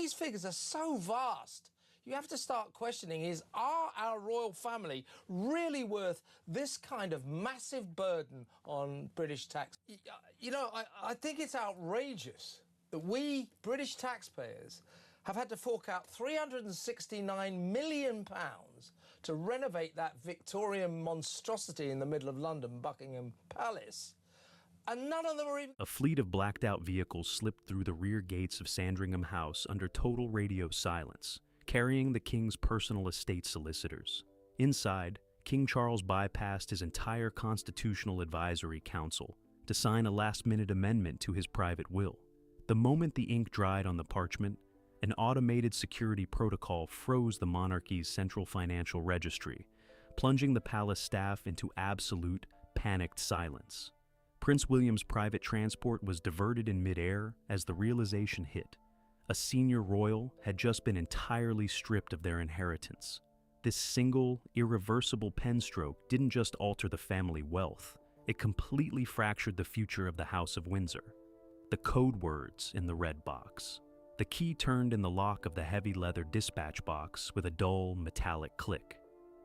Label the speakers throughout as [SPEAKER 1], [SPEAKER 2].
[SPEAKER 1] these figures are so vast. You have to start questioning, are our royal family really worth this kind of massive burden on British tax? You know, I think it's outrageous that we, British taxpayers, have had to fork out £369 million to renovate that Victorian monstrosity in the middle of London, Buckingham Palace. And none of them are even...
[SPEAKER 2] A fleet of blacked-out vehicles slipped through the rear gates of Sandringham House under total radio silence, carrying the King's personal estate solicitors. Inside, King Charles bypassed his entire Constitutional Advisory Council to sign a last-minute amendment to his private will. The moment the ink dried on the parchment, an automated security protocol froze the monarchy's central financial registry, plunging the palace staff into absolute, panicked silence. Prince William's private transport was diverted in mid-air as the realization hit. A senior royal had just been entirely stripped of their inheritance. This single, irreversible pen stroke didn't just alter the family wealth, it completely fractured the future of the House of Windsor. The code words in the red box. The key turned in the lock of the heavy leather dispatch box with a dull, metallic click.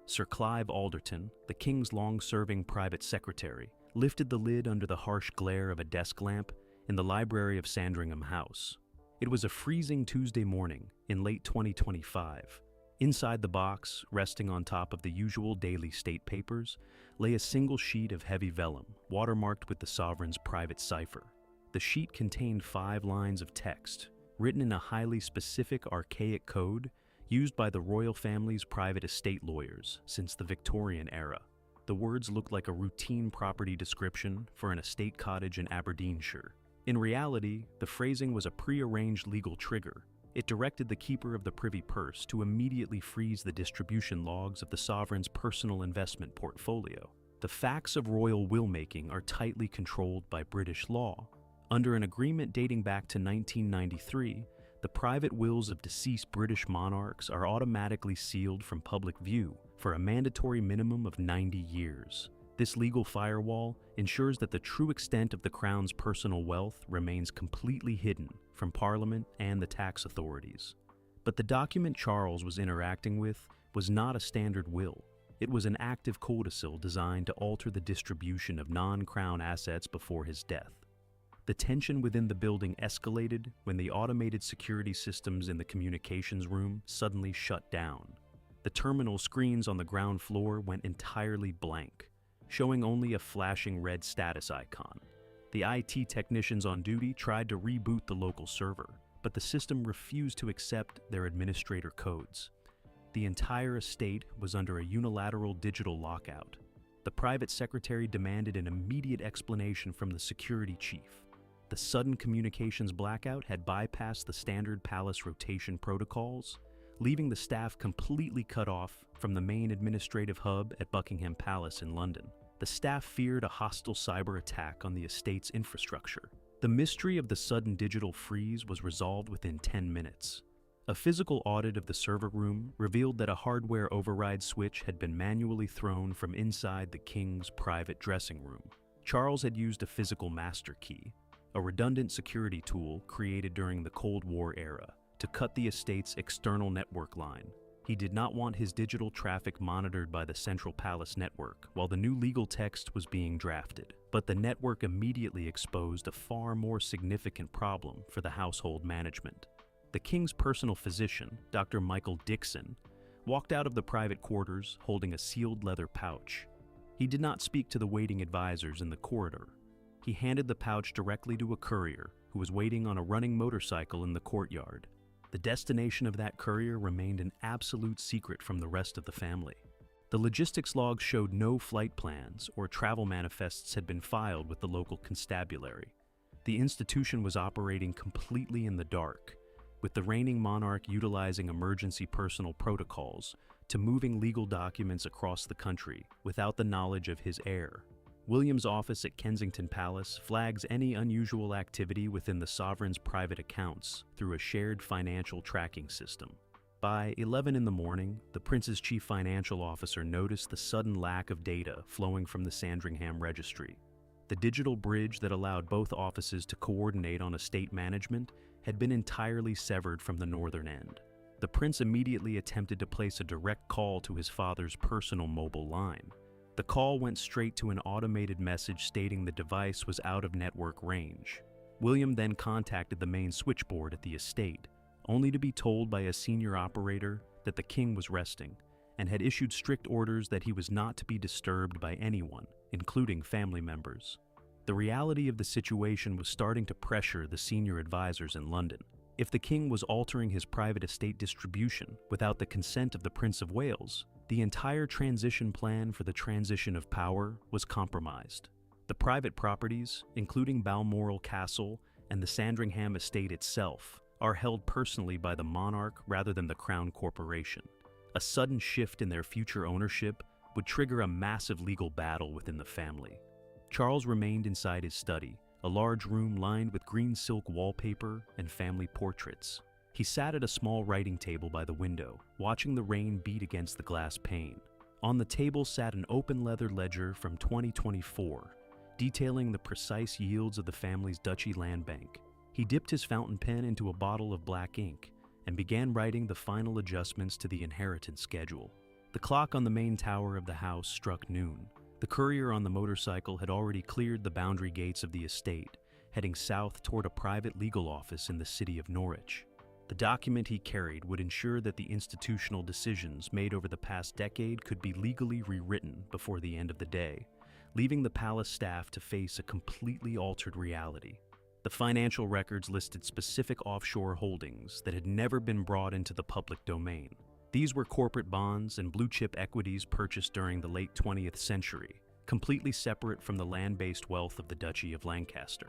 [SPEAKER 2] Sir Clive Alderton, the King's long-serving private secretary, lifted the lid under the harsh glare of a desk lamp in the library of Sandringham House. It was a freezing Tuesday morning in late 2025. Inside the box, resting on top of the usual daily state papers, lay a single sheet of heavy vellum, watermarked with the sovereign's private cipher. The sheet contained 5 lines of text, written in a highly specific, archaic code used by the royal family's private estate lawyers since the Victorian era. The words looked like a routine property description for an estate cottage in Aberdeenshire. In reality, the phrasing was a pre-arranged legal trigger. It directed the keeper of the privy purse to immediately freeze the distribution logs of the sovereign's personal investment portfolio. The facts of royal will-making are tightly controlled by British law. Under an agreement dating back to 1993, the private wills of deceased British monarchs are automatically sealed from public view for a mandatory minimum of 90 years. This legal firewall ensures that the true extent of the Crown's personal wealth remains completely hidden from Parliament and the tax authorities. But the document Charles was interacting with was not a standard will. It was an active codicil designed to alter the distribution of non-Crown assets before his death. The tension within the building escalated when the automated security systems in the communications room suddenly shut down. The terminal screens on the ground floor went entirely blank, showing only a flashing red status icon. The IT technicians on duty tried to reboot the local server, but the system refused to accept their administrator codes. The entire estate was under a unilateral digital lockout. The private secretary demanded an immediate explanation from the security chief. The sudden communications blackout had bypassed the standard palace rotation protocols, leaving the staff completely cut off from the main administrative hub at Buckingham Palace in London. The staff feared a hostile cyber attack on the estate's infrastructure. The mystery of the sudden digital freeze was resolved within 10 minutes. A physical audit of the server room revealed that a hardware override switch had been manually thrown from inside the King's private dressing room. Charles had used a physical master key, a redundant security tool created during the Cold War era, to cut the estate's external network line. He did not want his digital traffic monitored by the Central Palace network while the new legal text was being drafted. But the network immediately exposed a far more significant problem for the household management. The King's personal physician, Dr. Michael Dixon, walked out of the private quarters holding a sealed leather pouch. He did not speak to the waiting advisors in the corridor. He handed the pouch directly to a courier who was waiting on a running motorcycle in the courtyard. The destination of that courier remained an absolute secret from the rest of the family. The logistics logs showed no flight plans or travel manifests had been filed with the local constabulary. The institution was operating completely in the dark, with the reigning monarch utilizing emergency personal protocols to moving legal documents across the country without the knowledge of his heir. William's office at Kensington Palace flags any unusual activity within the sovereign's private accounts through a shared financial tracking system. By 11 in the morning, the prince's chief financial officer noticed the sudden lack of data flowing from the Sandringham registry. The digital bridge that allowed both offices to coordinate on estate management had been entirely severed from the northern end. The prince immediately attempted to place a direct call to his father's personal mobile line. The call went straight to an automated message stating the device was out of network range. William then contacted the main switchboard at the estate, only to be told by a senior operator that the king was resting and had issued strict orders that he was not to be disturbed by anyone, including family members. The reality of the situation was starting to pressure the senior advisors in London. If the king was altering his private estate distribution without the consent of the Prince of Wales, the entire transition plan for the transition of power was compromised. The private properties, including Balmoral Castle and the Sandringham estate itself, are held personally by the monarch rather than the Crown Corporation. A sudden shift in their future ownership would trigger a massive legal battle within the family. Charles remained inside his study, a large room lined with green silk wallpaper and family portraits. He sat at a small writing table by the window, watching the rain beat against the glass pane. On the table sat an open leather ledger from 2024, detailing the precise yields of the family's duchy land bank. He dipped his fountain pen into a bottle of black ink and began writing the final adjustments to the inheritance schedule. The clock on the main tower of the house struck noon. The courier on the motorcycle had already cleared the boundary gates of the estate, heading south toward a private legal office in the city of Norwich. The document he carried would ensure that the institutional decisions made over the past decade could be legally rewritten before the end of the day, leaving the palace staff to face a completely altered reality. The financial records listed specific offshore holdings that had never been brought into the public domain. These were corporate bonds and blue-chip equities purchased during the late 20th century, completely separate from the land-based wealth of the Duchy of Lancaster.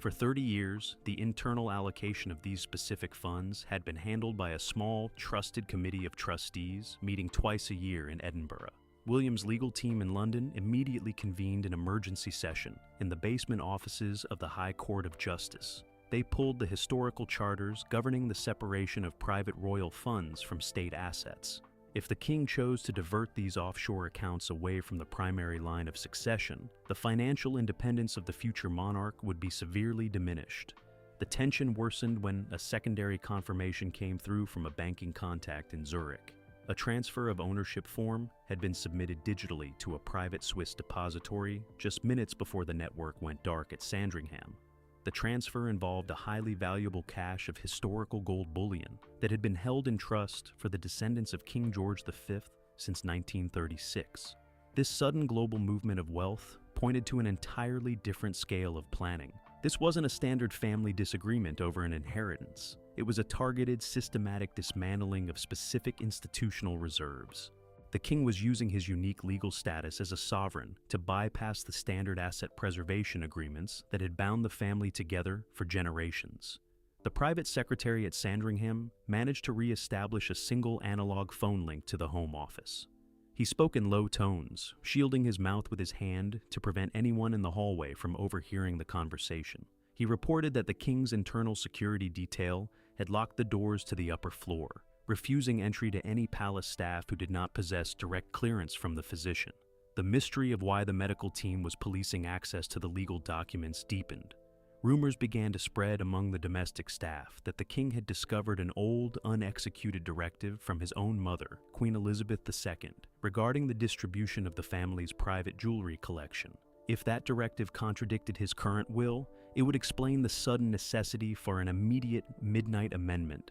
[SPEAKER 2] For 30 years, the internal allocation of these specific funds had been handled by a small, trusted committee of trustees meeting twice a year in Edinburgh. William's legal team in London immediately convened an emergency session in the basement offices of the High Court of Justice. They pulled the historical charters governing the separation of private royal funds from state assets. If the king chose to divert these offshore accounts away from the primary line of succession, the financial independence of the future monarch would be severely diminished. The tension worsened when a secondary confirmation came through from a banking contact in Zurich. A transfer of ownership form had been submitted digitally to a private Swiss depository just minutes before the network went dark at Sandringham. The transfer involved a highly valuable cache of historical gold bullion that had been held in trust for the descendants of King George V since 1936. This sudden global movement of wealth pointed to an entirely different scale of planning. This wasn't a standard family disagreement over an inheritance. It was a targeted, systematic dismantling of specific institutional reserves. The king was using his unique legal status as a sovereign to bypass the standard asset preservation agreements that had bound the family together for generations. The private secretary at Sandringham managed to re-establish a single analog phone link to the Home Office. He spoke in low tones, shielding his mouth with his hand to prevent anyone in the hallway from overhearing the conversation. He reported that the king's internal security detail had locked the doors to the upper floor, refusing entry to any palace staff who did not possess direct clearance from the physician. The mystery of why the medical team was policing access to the legal documents deepened. Rumors began to spread among the domestic staff that the king had discovered an old, unexecuted directive from his own mother, Queen Elizabeth II, regarding the distribution of the family's private jewelry collection. If that directive contradicted his current will, it would explain the sudden necessity for an immediate midnight amendment.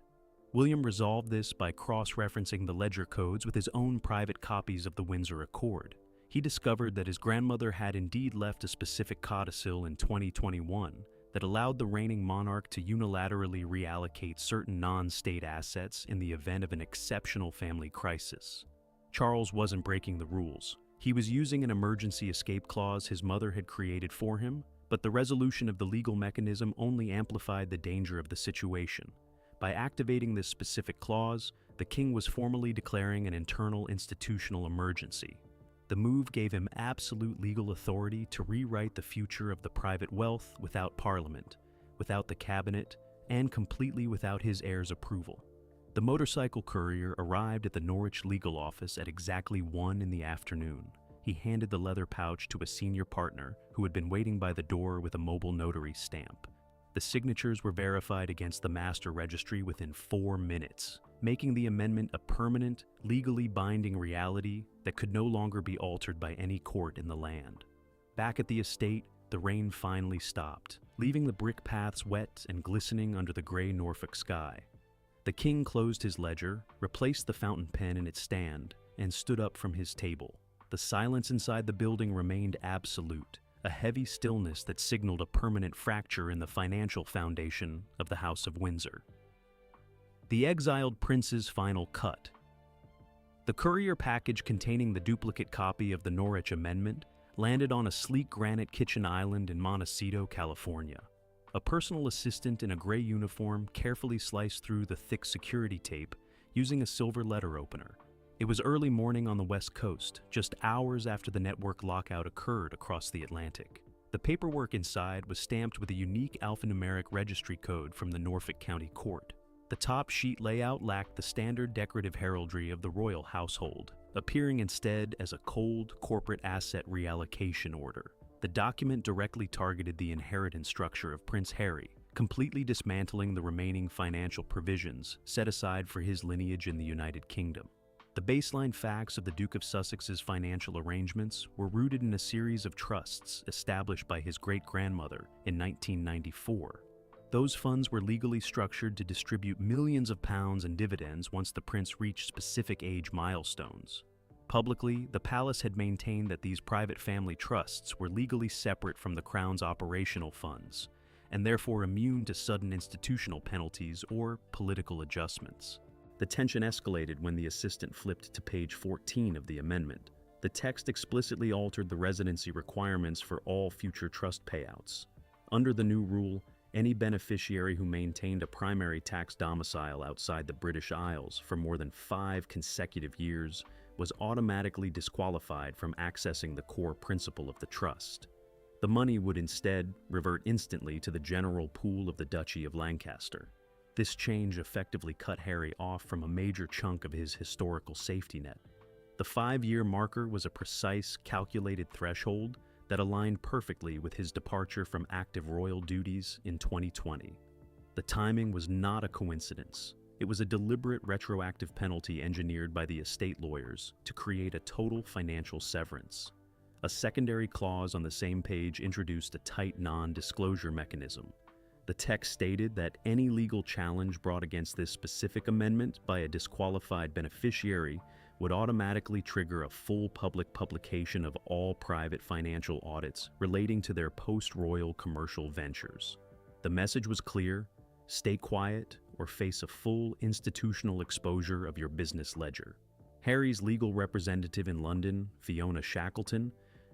[SPEAKER 2] William resolved this by cross-referencing the ledger codes with his own private copies of the Windsor Accord. He discovered that his grandmother had indeed left a specific codicil in 2021 that allowed the reigning monarch to unilaterally reallocate certain non-state assets in the event of an exceptional family crisis. Charles wasn't breaking the rules. He was using an emergency escape clause his mother had created for him, but the resolution of the legal mechanism only amplified the danger of the situation. By activating this specific clause, the king was formally declaring an internal institutional emergency. The move gave him absolute legal authority to rewrite the future of the private wealth without Parliament, without the cabinet, and completely without his heir's approval. The motorcycle courier arrived at the Norwich legal office at exactly 1 in the afternoon. He handed the leather pouch to a senior partner who had been waiting by the door with a mobile notary stamp. The The signatures were verified against the master registry within 4 minutes, making the amendment a permanent, legally binding reality that could no longer be altered by any court in the land. Back at the estate, the rain finally stopped, leaving the brick paths wet and glistening under the gray Norfolk sky. The king closed his ledger, replaced the fountain pen in its stand, and stood up from his table. The silence inside the building remained absolute, a heavy stillness that signaled a permanent fracture in the financial foundation of the House of Windsor. The exiled prince's final cut. The courier package containing the duplicate copy of the Norwich Amendment landed on a sleek granite kitchen island in Montecito, California. A personal assistant in a gray uniform carefully sliced through the thick security tape using a silver letter opener. It was early morning on the West Coast, just hours after the network lockout occurred across the Atlantic. The paperwork inside was stamped with a unique alphanumeric registry code from the Norfolk County Court. The top sheet layout lacked the standard decorative heraldry of the royal household, appearing instead as a cold corporate asset reallocation order. The document directly targeted the inheritance structure of Prince Harry, completely dismantling the remaining financial provisions set aside for his lineage in the United Kingdom. The baseline facts of the Duke of Sussex's financial arrangements were rooted in a series of trusts established by his great-grandmother in 1994. Those funds were legally structured to distribute millions of pounds in dividends once the prince reached specific age milestones. Publicly, the palace had maintained that these private family trusts were legally separate from the crown's operational funds, and therefore immune to sudden institutional penalties or political adjustments. The tension escalated when the assistant flipped to page 14 of the amendment. The text explicitly altered the residency requirements for all future trust payouts. Under the new rule, any beneficiary who maintained a primary tax domicile outside the British Isles for more than 5 consecutive years was automatically disqualified from accessing the core principle of the trust. The money would instead revert instantly to the general pool of the Duchy of Lancaster. This change effectively cut Harry off from a major chunk of his historical safety net. The 5-year marker was a precise, calculated threshold that aligned perfectly with his departure from active royal duties in 2020. The timing was not a coincidence. It was a deliberate retroactive penalty engineered by the estate lawyers to create a total financial severance. A secondary clause on the same page introduced a tight non-disclosure mechanism. The text stated that any legal challenge brought against this specific amendment by a disqualified beneficiary would automatically trigger a full public publication of all private financial audits relating to their post-royal commercial ventures. The message was clear: stay quiet or face a full institutional exposure of your business ledger. Harry's legal representative in London, Fiona Shackleton,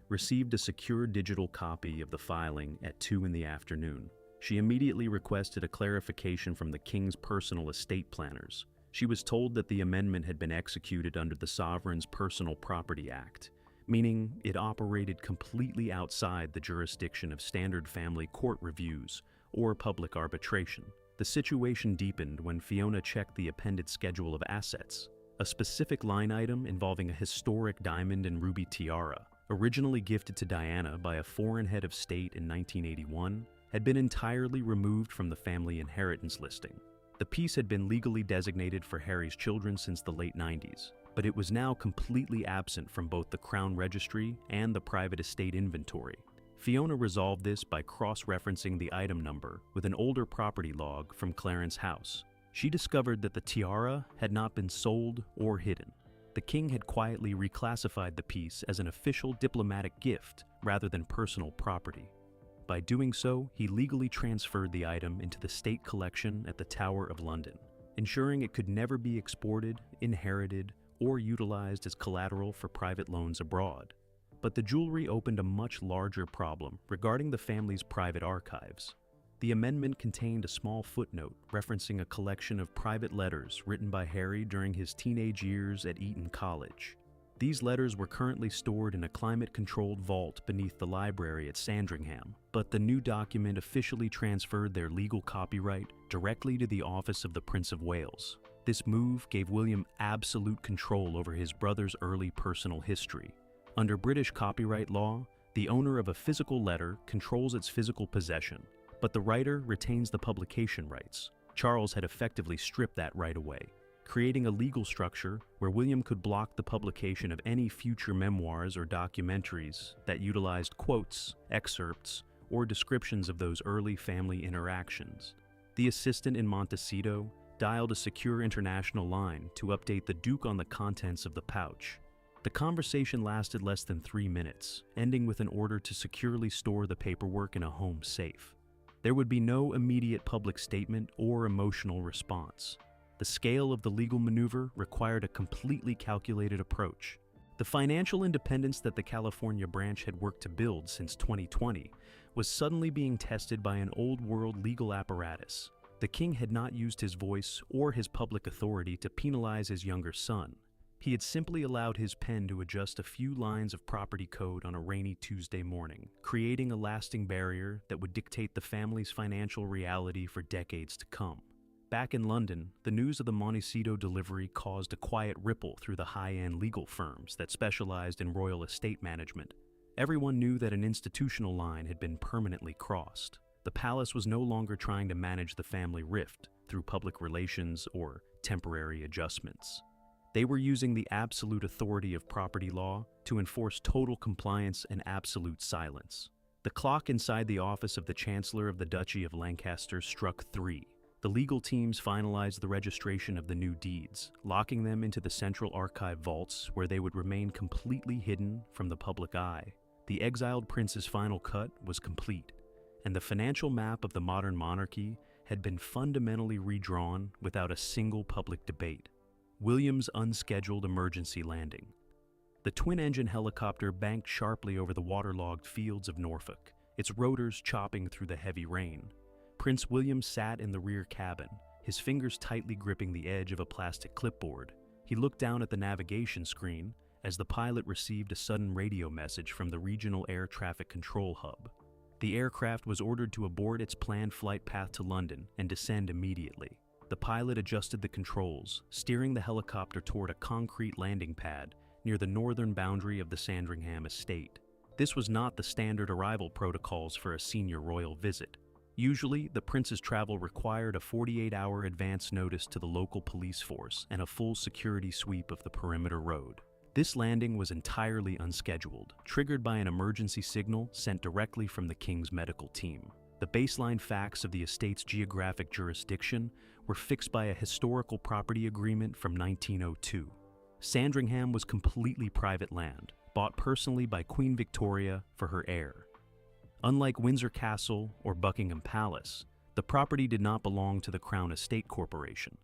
[SPEAKER 2] received a secure digital copy of the filing at 2 p.m. She immediately requested a clarification from the king's personal estate planners. She was told that the amendment had been executed under the Sovereign's Personal Property Act, meaning it operated completely outside the jurisdiction of standard family court reviews or public arbitration. The situation deepened when Fiona checked the appended schedule of assets. A specific line item involving a historic diamond and ruby tiara, originally gifted to Diana by a foreign head of state in 1981, had been entirely removed from the family inheritance listing. The piece had been legally designated for Harry's children since the late 90s, but it was now completely absent from both the Crown Registry and the private estate inventory. Fiona resolved this by cross-referencing the item number with an older property log from Clarence House. She discovered that the tiara had not been sold or hidden. The king had quietly reclassified the piece as an official diplomatic gift rather than personal property. By doing so, he legally transferred the item into the state collection at the Tower of London, ensuring it could never be exported, inherited, or utilized as collateral for private loans abroad. But the jewelry opened a much larger problem regarding the family's private archives. The amendment contained a small footnote referencing a collection of private letters written by Harry during his teenage years at Eton College. These letters were currently stored in a climate-controlled vault beneath the library at Sandringham, but the new document officially transferred their legal copyright directly to the office of the Prince of Wales. This move gave William absolute control over his brother's early personal history. Under British copyright law, the owner of a physical letter controls its physical possession, but the writer retains the publication rights. Charles had effectively stripped that right away, creating a legal structure where William could block the publication of any future memoirs or documentaries that utilized quotes, excerpts, or descriptions of those early family interactions. The assistant in Montecito dialed a secure international line to update the Duke on the contents of the pouch. The conversation lasted less than 3 minutes, ending with an order to securely store the paperwork in a home safe. There would be no immediate public statement or emotional response. The scale of the legal maneuver required a completely calculated approach. The financial independence that the California branch had worked to build since 2020 was suddenly being tested by an old-world legal apparatus. The king had not used his voice or his public authority to penalize his younger son. He had simply allowed his pen to adjust a few lines of property code on a rainy Tuesday morning, creating a lasting barrier that would dictate the family's financial reality for decades to come. Back in London, the news of the Montecito delivery caused a quiet ripple through the high-end legal firms that specialized in royal estate management. Everyone knew that an institutional line had been permanently crossed. The palace was no longer trying to manage the family rift through public relations or temporary adjustments. They were using the absolute authority of property law to enforce total compliance and absolute silence. The clock inside the office of the Chancellor of the Duchy of Lancaster struck 3. The legal teams finalized the registration of the new deeds, locking them into the central archive vaults where they would remain completely hidden from the public eye. The exiled prince's final cut was complete, and the financial map of the modern monarchy had been fundamentally redrawn without a single public debate. William's unscheduled emergency landing. The twin-engine helicopter banked sharply over the waterlogged fields of Norfolk, its rotors chopping through the heavy rain. Prince William sat in the rear cabin, his fingers tightly gripping the edge of a plastic clipboard. He looked down at the navigation screen as the pilot received a sudden radio message from the regional air traffic control hub. The aircraft was ordered to abort its planned flight path to London and descend immediately. The pilot adjusted the controls, steering the helicopter toward a concrete landing pad near the northern boundary of the Sandringham estate. This was not the standard arrival protocols for a senior royal visit. Usually, the prince's travel required a 48-hour advance notice to the local police force and a full security sweep of the perimeter road. This landing was entirely unscheduled, triggered by an emergency signal sent directly from the king's medical team. The baseline facts of the estate's geographic jurisdiction were fixed by a historical property agreement from 1902. Sandringham was completely private land, bought personally by Queen Victoria for her heir. Unlike Windsor Castle or Buckingham Palace, the property did not belong to the Crown Estate Corporation.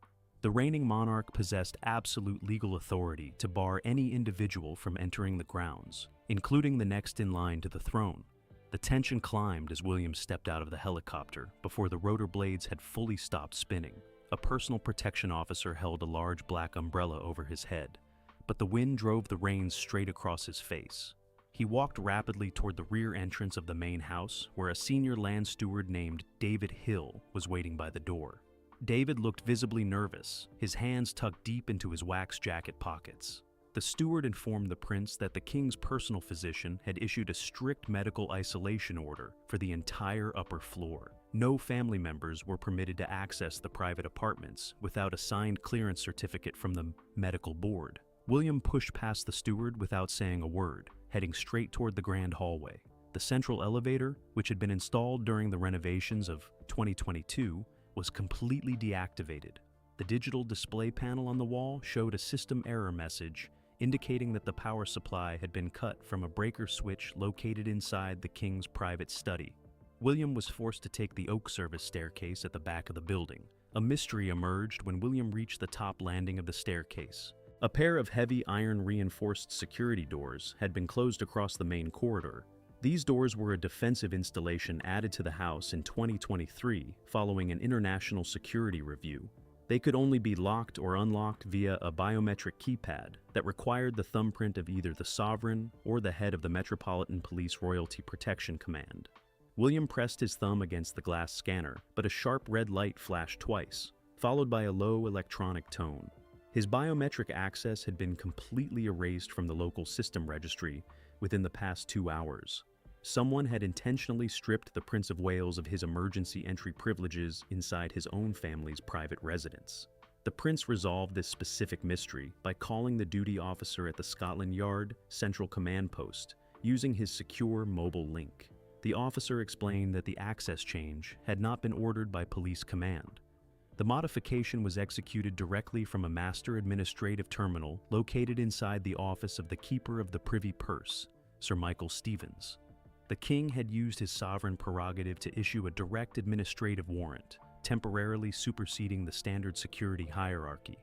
[SPEAKER 2] The reigning monarch possessed absolute legal authority to bar any individual from entering the grounds, including the next in line to the throne. The tension climbed as William stepped out of the helicopter before the rotor blades had fully stopped spinning. A personal protection officer held a large black umbrella over his head, but the wind drove the reins straight across his face. He walked rapidly toward the rear entrance of the main house, where a senior land steward named David Hill was waiting by the door. David looked visibly nervous, his hands tucked deep into his wax jacket pockets. The steward informed the prince that the king's personal physician had issued a strict medical isolation order for the entire upper floor. No family members were permitted to access the private apartments without a signed clearance certificate from the medical board. William pushed past the steward without saying a word, heading straight toward the grand hallway. The central elevator, which had been installed during the renovations of 2022, was completely deactivated. The digital display panel on the wall showed a system error message indicating that the power supply had been cut from a breaker switch located inside the king's private study. William was forced to take the oak service staircase at the back of the building. A mystery emerged when William reached the top landing of the staircase. A pair of heavy iron-reinforced security doors had been closed across the main corridor. These doors were a defensive installation added to the house in 2023 following an international security review. They could only be locked or unlocked via a biometric keypad that required the thumbprint of either the sovereign or the head of the Metropolitan Police Royalty Protection Command. William pressed his thumb against the glass scanner, but a sharp red light flashed twice, followed by a low electronic tone. His biometric access had been completely erased from the local system registry within the past 2 hours. Someone had intentionally stripped the Prince of Wales of his emergency entry privileges inside his own family's private residence. The prince resolved this specific mystery by calling the duty officer at the Scotland Yard Central Command Post using his secure mobile link. The officer explained that the access change had not been ordered by police command. The modification was executed directly from a master administrative terminal located inside the office of the Keeper of the Privy Purse, Sir Michael Stevens. The king had used his sovereign prerogative to issue a direct administrative warrant, temporarily superseding the standard security hierarchy.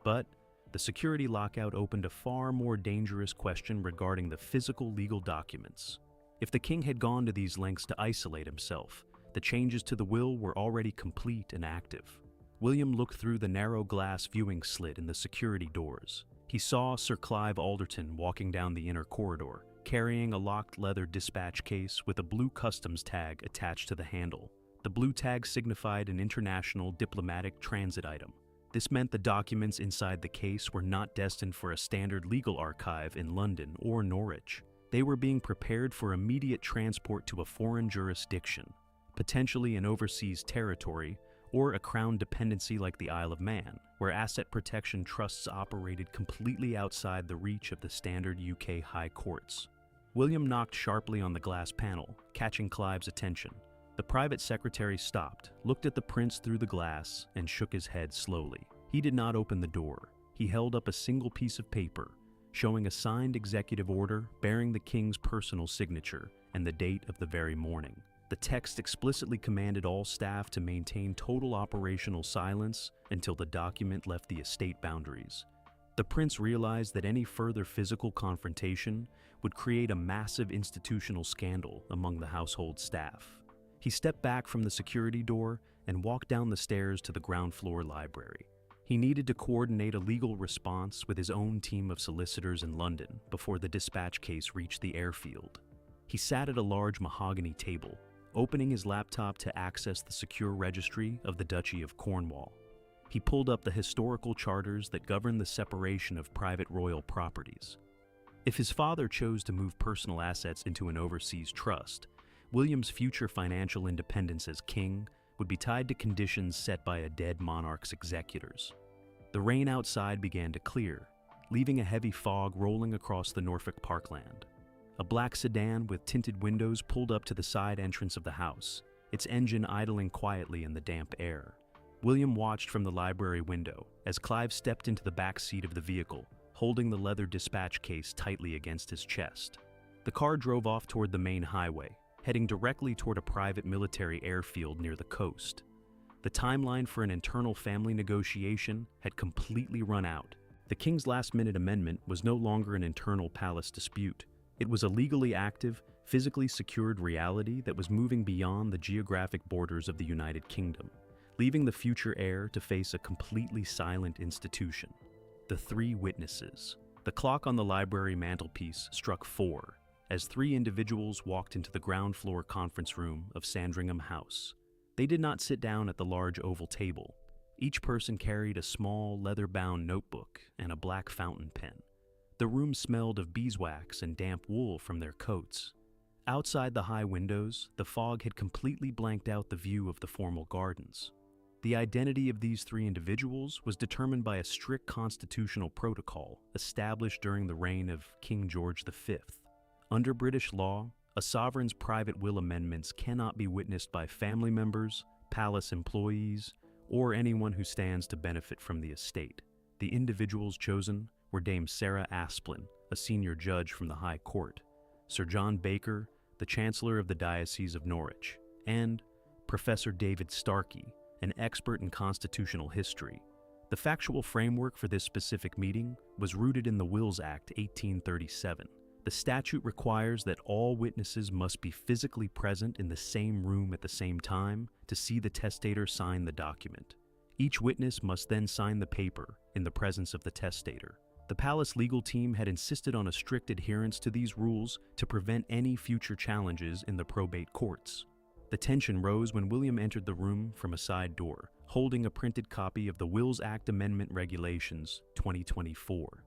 [SPEAKER 2] But the security lockout opened a far more dangerous question regarding the physical legal documents. If the king had gone to these lengths to isolate himself, the changes to the will were already complete and active. William looked through the narrow glass viewing slit in the security doors. He saw Sir Clive Alderton walking down the inner corridor, carrying a locked leather dispatch case with a blue customs tag attached to the handle. The blue tag signified an international diplomatic transit item. This meant the documents inside the case were not destined for a standard legal archive in London or Norwich. They were being prepared for immediate transport to a foreign jurisdiction, potentially an overseas territory or a crown dependency like the Isle of Man, where asset protection trusts operated completely outside the reach of the standard UK high courts. William knocked sharply on the glass panel, catching Clive's attention. The private secretary stopped, looked at the prince through the glass, and shook his head slowly. He did not open the door. He held up a single piece of paper, showing a signed executive order bearing the king's personal signature and the date of the very morning. The text explicitly commanded all staff to maintain total operational silence until the document left the estate boundaries. The prince realized that any further physical confrontation would create a massive institutional scandal among the household staff. He stepped back from the security door and walked down the stairs to the ground floor library. He needed to coordinate a legal response with his own team of solicitors in London before the dispatch case reached the airfield. He sat at a large mahogany table, opening his laptop to access the secure registry of the Duchy of Cornwall. He pulled up the historical charters that govern the separation of private royal properties. If his father chose to move personal assets into an overseas trust, William's future financial independence as king would be tied to conditions set by a dead monarch's executors. The rain outside began to clear, leaving a heavy fog rolling across the Norfolk parkland. A black sedan with tinted windows pulled up to the side entrance of the house, its engine idling quietly in the damp air. William watched from the library window as Clive stepped into the back seat of the vehicle, holding the leather dispatch case tightly against his chest. The car drove off toward the main highway, heading directly toward a private military airfield near the coast. The timeline for an internal family negotiation had completely run out. The king's last-minute amendment was no longer an internal palace dispute. It was a legally active, physically secured reality that was moving beyond the geographic borders of the United Kingdom, leaving the future heir to face a completely silent institution. The three witnesses. The clock on the library mantelpiece struck 4 as 3 individuals walked into the ground floor conference room of Sandringham House. They did not sit down at the large oval table. Each person carried a small, leather-bound notebook and a black fountain pen. The room smelled of beeswax and damp wool from their coats. Outside the high windows, the fog had completely blanked out the view of the formal gardens. The identity of these 3 individuals was determined by a strict constitutional protocol established during the reign of King George V. Under British law, a sovereign's private will amendments cannot be witnessed by family members, palace employees, or anyone who stands to benefit from the estate. The individuals chosen were Dame Sarah Asplin, a senior judge from the High Court, Sir John Baker, the Chancellor of the Diocese of Norwich, and Professor David Starkey, an expert in constitutional history. The factual framework for this specific meeting was rooted in the Wills Act 1837. The statute requires that all witnesses must be physically present in the same room at the same time to see the testator sign the document. Each witness must then sign the paper in the presence of the testator. The palace legal team had insisted on a strict adherence to these rules to prevent any future challenges in the probate courts. The tension rose when William entered the room from a side door, holding a printed copy of the Wills Act Amendment Regulations 2024.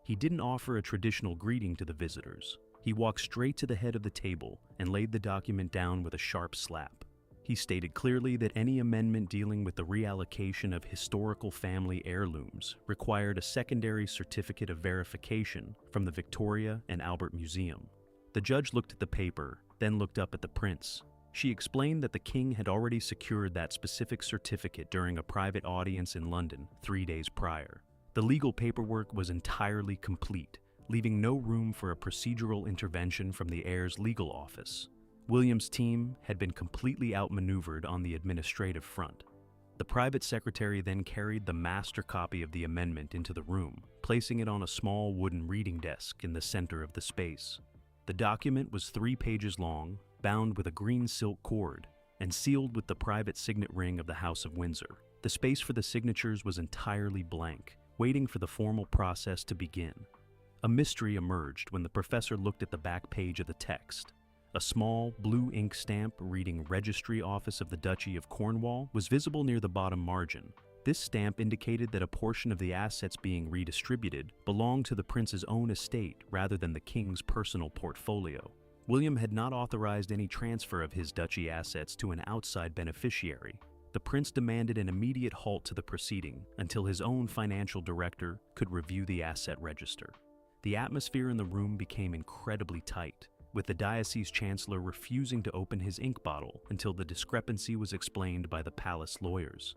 [SPEAKER 2] He didn't offer a traditional greeting to the visitors. He walked straight to the head of the table and laid the document down with a sharp slap. He stated clearly that any amendment dealing with the reallocation of historical family heirlooms required a secondary certificate of verification from the Victoria and Albert Museum. The judge looked at the paper, then looked up at the prince. She explained that the king had already secured that specific certificate during a private audience in London 3 days prior. The legal paperwork was entirely complete, leaving no room for a procedural intervention from the heir's legal office. William's team had been completely outmaneuvered on the administrative front. The private secretary then carried the master copy of the amendment into the room, placing it on a small wooden reading desk in the center of the space. The document was 3 pages long, bound with a green silk cord, and sealed with the private signet ring of the House of Windsor. The space for the signatures was entirely blank, waiting for the formal process to begin. A mystery emerged when the professor looked at the back page of the text. A small blue ink stamp reading Registry Office of the Duchy of Cornwall was visible near the bottom margin. This stamp indicated that a portion of the assets being redistributed belonged to the prince's own estate rather than the king's personal portfolio. William had not authorized any transfer of his duchy assets to an outside beneficiary. The prince demanded an immediate halt to the proceeding until his own financial director could review the asset register. The atmosphere in the room became incredibly tight, with the diocese chancellor refusing to open his ink bottle until the discrepancy was explained by the palace lawyers.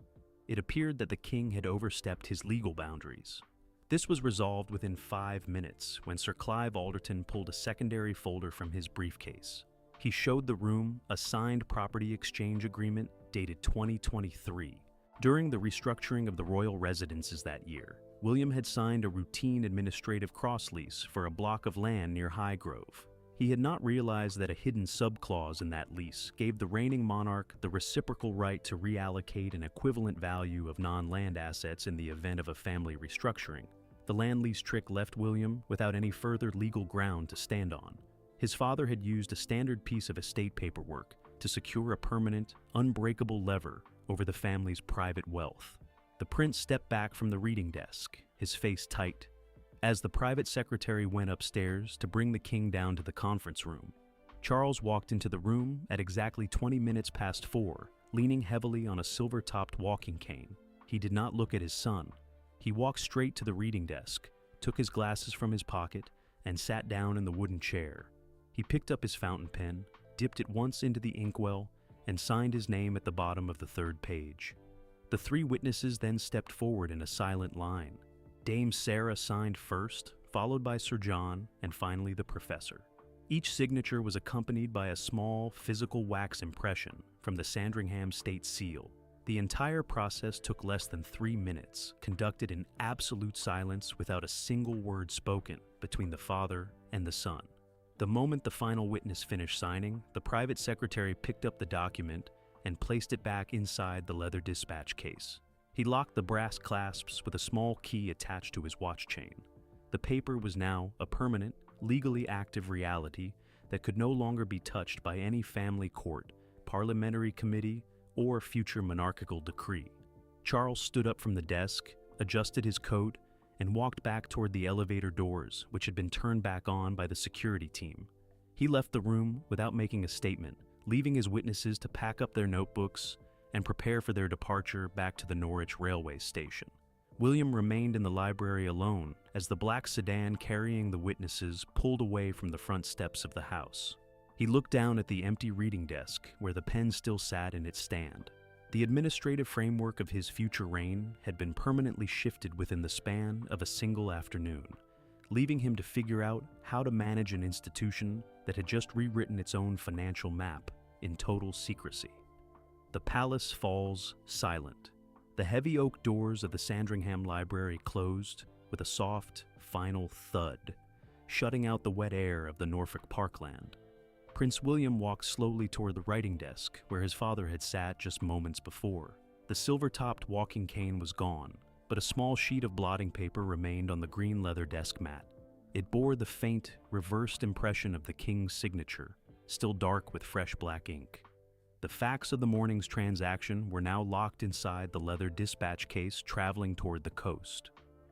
[SPEAKER 2] It appeared that the king had overstepped his legal boundaries. This was resolved within 5 minutes when Sir Clive Alderton pulled a secondary folder from his briefcase. He showed the room a signed property exchange agreement dated 2023. During the restructuring of the royal residences that year, William had signed a routine administrative cross-lease for a block of land near Highgrove. He had not realized that a hidden subclause in that lease gave the reigning monarch the reciprocal right to reallocate an equivalent value of non-land assets in the event of a family restructuring. The land lease trick left William without any further legal ground to stand on. His father had used a standard piece of estate paperwork to secure a permanent, unbreakable lever over the family's private wealth. The prince stepped back from the reading desk, his face tight. As the private secretary went upstairs to bring the king down to the conference room, Charles walked into the room at exactly 20 minutes past 4, leaning heavily on a silver-topped walking cane. He did not look at his son. He walked straight to the reading desk, took his glasses from his pocket, and sat down in the wooden chair. He picked up his fountain pen, dipped it once into the inkwell, and signed his name at the bottom of the 3rd page. The 3 witnesses then stepped forward in a silent line. Dame Sarah signed first, followed by Sir John, and finally the professor. Each signature was accompanied by a small, physical wax impression from the Sandringham State Seal. The entire process took less than 3 minutes, conducted in absolute silence without a single word spoken between the father and the son. The moment the final witness finished signing, the private secretary picked up the document and placed it back inside the leather dispatch case. He locked the brass clasps with a small key attached to his watch chain. The paper was now a permanent, legally active reality that could no longer be touched by any family court, parliamentary committee, or future monarchical decree. Charles stood up from the desk, adjusted his coat, and walked back toward the elevator doors, which had been turned back on by the security team. He left the room without making a statement, leaving his witnesses to pack up their notebooks and prepare for their departure back to the Norwich railway station. William remained in the library alone as the black sedan carrying the witnesses pulled away from the front steps of the house. He looked down at the empty reading desk where the pen still sat in its stand. The administrative framework of his future reign had been permanently shifted within the span of a single afternoon, leaving him to figure out how to manage an institution that had just rewritten its own financial map in total secrecy. The palace falls silent. The heavy oak doors of the Sandringham Library closed with a soft, final thud, shutting out the wet air of the Norfolk parkland. Prince William walked slowly toward the writing desk where his father had sat just moments before. The silver-topped walking cane was gone, but a small sheet of blotting paper remained on the green leather desk mat. It bore the faint, reversed impression of the king's signature, still dark with fresh black ink. The facts of the morning's transaction were now locked inside the leather dispatch case traveling toward the coast.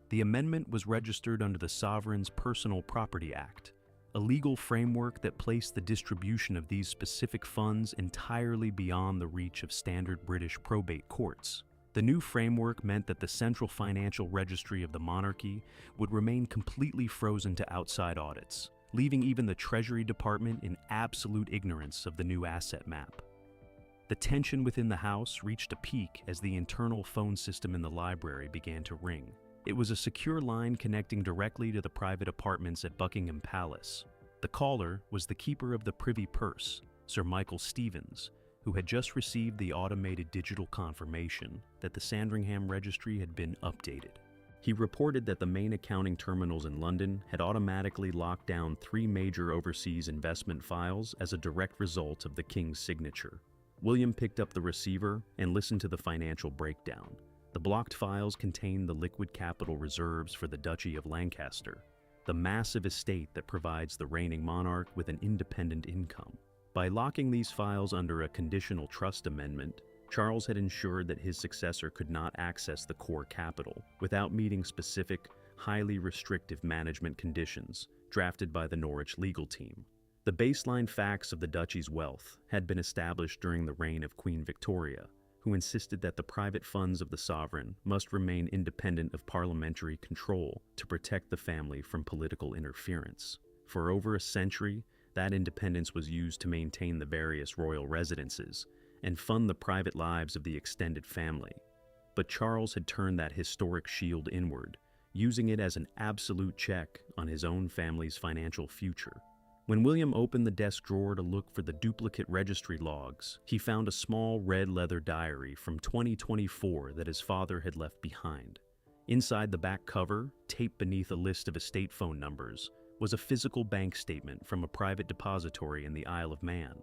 [SPEAKER 2] The amendment was registered under the Sovereign's Personal Property Act, a legal framework that placed the distribution of these specific funds entirely beyond the reach of standard British probate courts. The new framework meant that the central financial registry of the monarchy would remain completely frozen to outside audits, leaving even the Treasury Department in absolute ignorance of the new asset map. The tension within the House reached a peak as the internal phone system in the library began to ring. It was a secure line connecting directly to the private apartments at Buckingham Palace. The caller was the keeper of the Privy Purse, Sir Michael Stevens, who had just received the automated digital confirmation that the Sandringham registry had been updated. He reported that the main accounting terminals in London had automatically locked down 3 major overseas investment files as a direct result of the King's signature. William picked up the receiver and listened to the financial breakdown. The blocked files contained the liquid capital reserves for the Duchy of Lancaster, the massive estate that provides the reigning monarch with an independent income. By locking these files under a conditional trust amendment, Charles had ensured that his successor could not access the core capital without meeting specific, highly restrictive management conditions drafted by the Norwich legal team. The baseline facts of the duchy's wealth had been established during the reign of Queen Victoria, who insisted that the private funds of the sovereign must remain independent of parliamentary control to protect the family from political interference. For over a century, that independence was used to maintain the various royal residences and fund the private lives of the extended family. But Charles had turned that historic shield inward, using it as an absolute check on his own family's financial future. When William opened the desk drawer to look for the duplicate registry logs, he found a small red leather diary from 2024 that his father had left behind. Inside the back cover, taped beneath a list of estate phone numbers, was a physical bank statement from a private depository in the Isle of Man.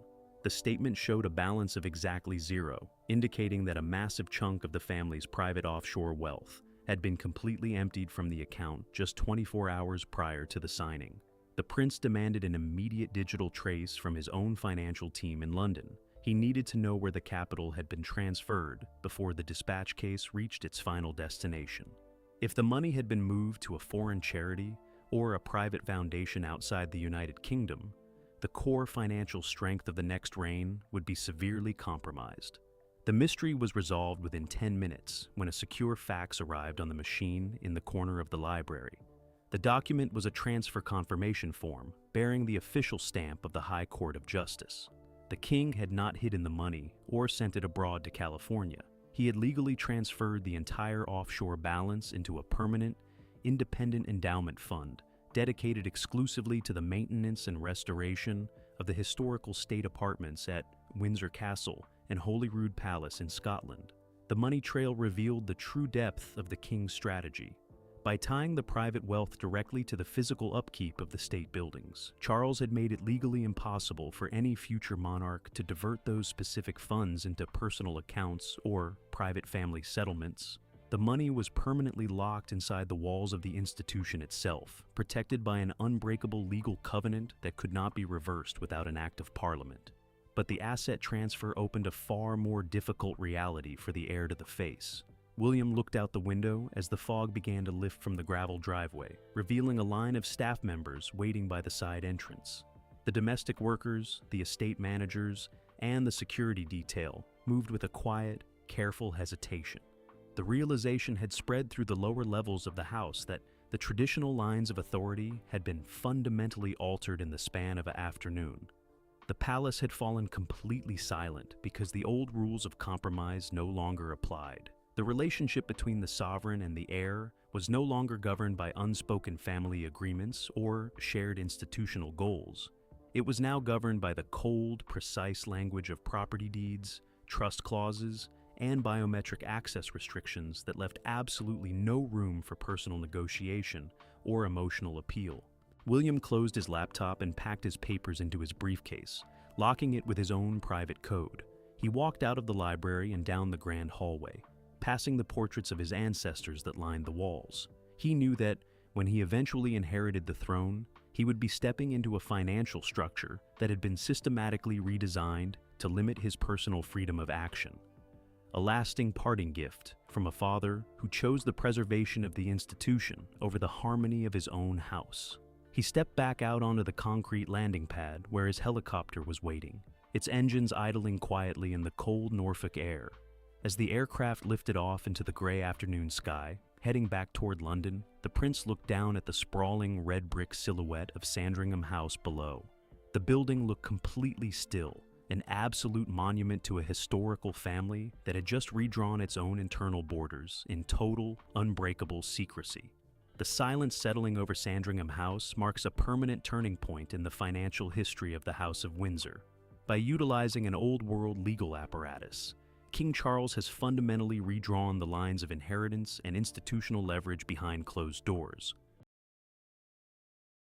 [SPEAKER 2] The statement showed a balance of exactly 0, indicating that a massive chunk of the family's private offshore wealth had been completely emptied from the account just 24 hours prior to the signing. The prince demanded an immediate digital trace from his own financial team in London. He needed to know where the capital had been transferred before the dispatch case reached its final destination. If the money had been moved to a foreign charity or a private foundation outside the United Kingdom, the core financial strength of the next reign would be severely compromised. The mystery was resolved within 10 minutes when a secure fax arrived on the machine in the corner of the library. The document was a transfer confirmation form bearing the official stamp of the High Court of Justice. The king had not hidden the money or sent it abroad to California. He had legally transferred the entire offshore balance into a permanent, independent endowment fund dedicated exclusively to the maintenance and restoration of the historical state apartments at Windsor Castle and Holyrood Palace in Scotland. The money trail revealed the true depth of the king's strategy. By tying the private wealth directly to the physical upkeep of the state buildings, Charles had made it legally impossible for any future monarch to divert those specific funds into personal accounts or private family settlements. The money was permanently locked inside the walls of the institution itself, protected by an unbreakable legal covenant that could not be reversed without an act of parliament. But the asset transfer opened a far more difficult reality for the heir to the face. William looked out the window as the fog began to lift from the gravel driveway, revealing a line of staff members waiting by the side entrance. The domestic workers, the estate managers, and the security detail moved with a quiet, careful hesitation. The realization had spread through the lower levels of the house that the traditional lines of authority had been fundamentally altered in the span of an afternoon. The palace had fallen completely silent because the old rules of compromise no longer applied. The relationship between the sovereign and the heir was no longer governed by unspoken family agreements or shared institutional goals. It was now governed by the cold, precise language of property deeds, trust clauses, and biometric access restrictions that left absolutely no room for personal negotiation or emotional appeal. William closed his laptop and packed his papers into his briefcase, locking it with his own private code. He walked out of the library and down the grand hallway, passing the portraits of his ancestors that lined the walls. He knew that when he eventually inherited the throne, he would be stepping into a financial structure that had been systematically redesigned to limit his personal freedom of action. A lasting parting gift from a father who chose the preservation of the institution over the harmony of his own house. He He stepped back out onto the concrete landing pad where his helicopter was waiting, its engines idling quietly in the cold Norfolk air. As the aircraft lifted off into the gray afternoon sky, heading back toward London, the prince looked down at the sprawling red brick silhouette of Sandringham House below. The building looked completely still, an absolute monument to a historical family that had just redrawn its own internal borders in total, unbreakable secrecy. The silence settling over Sandringham House marks a permanent turning point in the financial history of the House of Windsor. By utilizing an old-world legal apparatus, King Charles has fundamentally redrawn the lines of inheritance and institutional leverage behind closed doors.